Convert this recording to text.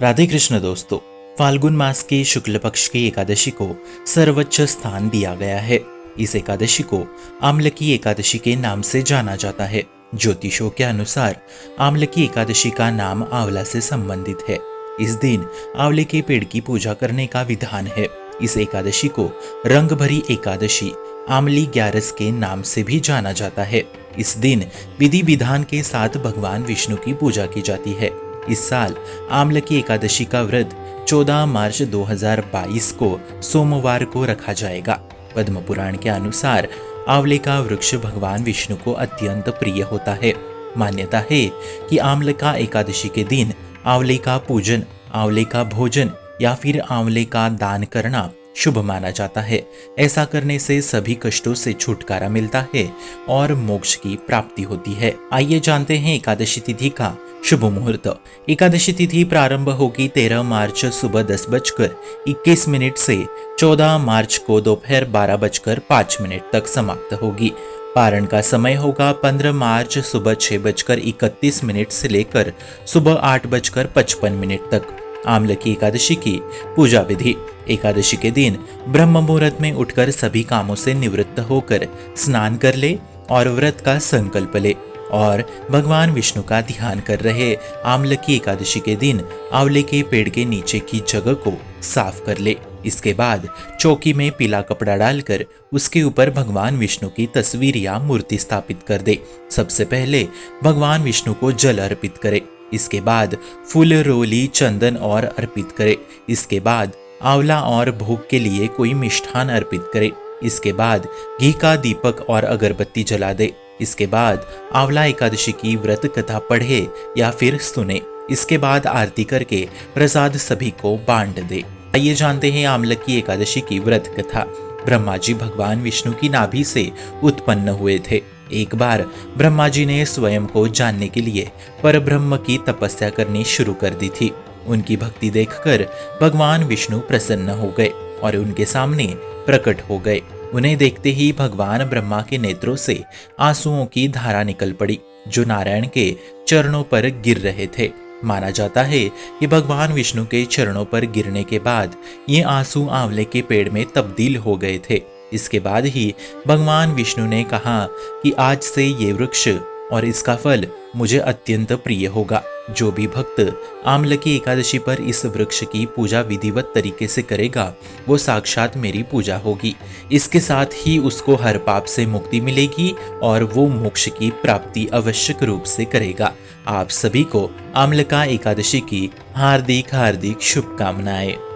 राधे कृष्ण दोस्तों। फाल्गुन मास के शुक्ल पक्ष की एकादशी को सर्वोच्च स्थान दिया गया है। इस एकादशी को आम्ल की एकादशी के नाम से जाना जाता है। ज्योतिषों के अनुसार आम्ल की एकादशी का नाम आंवला से संबंधित है। इस दिन आंवले के पेड़ की पूजा करने का विधान है। इस एकादशी को रंग भरी एकादशी, आंवली ग्यारस के नाम से भी जाना जाता है। इस दिन विधि विधान के साथ भगवान विष्णु की पूजा की जाती है। इस साल आम्ल की एकादशी का व्रत 14 मार्च 2022 को सोमवार को रखा जाएगा। पद्म पुराण के अनुसार आंवले का वृक्ष भगवान विष्णु को अत्यंत प्रिय होता है। मान्यता है कि आम्ल का एकादशी के दिन आंवले का पूजन, आंवले का भोजन या फिर आंवले का दान करना शुभ माना जाता है। ऐसा करने से सभी कष्टों से छुटकारा मिलता है और मोक्ष की प्राप्ति होती है। आइए जानते हैं एकादशी तिथि का शुभ मुहूर्त। एकादशी तिथि प्रारंभ होगी 13 मार्च सुबह 10:21 से 14 मार्च को दोपहर 12:05 तक समाप्त होगी। पारण का समय होगा 15 मार्च सुबह 6:31 से लेकर सुबह 8:55 तक। आम्ल की एकादशी की पूजा विधि। एकादशी के दिन ब्रह्म मुहूर्त में उठकर सभी कामों से निवृत्त होकर स्नान कर ले और व्रत का संकल्प ले और भगवान विष्णु का ध्यान कर रहे आम्ल की एकादशी के दिन आंवले के पेड़ के नीचे की जगह को साफ कर ले। इसके बाद चौकी में पीला कपड़ा डालकर उसके ऊपर भगवान विष्णु की तस्वीर या मूर्ति स्थापित कर दे। सबसे पहले भगवान विष्णु को जल अर्पित करे। इसके बाद फूल, रोली, चंदन और अर्पित करे। इसके बाद आंवला और भोग के लिए कोई मिष्ठान अर्पित करे। इसके बाद घी का दीपक और अगरबत्ती जला दे। इसके बाद आंवला एकादशी की व्रत कथा पढ़े या फिर सुने। इसके बाद आरती करके प्रसाद सभी को बांट दे। आइए जानते हैं आंवला की एकादशी की व्रत कथा। ब्रह्मा जी भगवान विष्णु की नाभि से उत्पन्न हुए थे। एक बार ब्रह्मा जी ने स्वयं को जानने के लिए परब्रह्म की तपस्या करनी शुरू कर दी थी। उनकी भक्ति देखकर भगवान विष्णु प्रसन्न हो गए और उनके सामने प्रकट हो गए। उन्हें देखते ही भगवान ब्रह्मा के नेत्रों से आंसुओं की धारा निकल पड़ी, जो नारायण के चरणों पर गिर रहे थे। माना जाता है कि भगवान विष्णु के चरणों पर गिरने के बाद ये आंसू आंवले के पेड़ में तब्दील हो गए थे। इसके बाद ही भगवान विष्णु ने कहा कि आज से ये वृक्ष और इसका फल मुझे अत्यंत प्रिय होगा। जो भी भक्त आम्ल की एकादशी पर इस वृक्ष की पूजा विधिवत तरीके से करेगा वो साक्षात मेरी पूजा होगी। इसके साथ ही उसको हर पाप से मुक्ति मिलेगी और वो मोक्ष की प्राप्ति आवश्यक रूप से करेगा। आप सभी को आम्ल का एकादशी की हार्दिक शुभकामनाएं।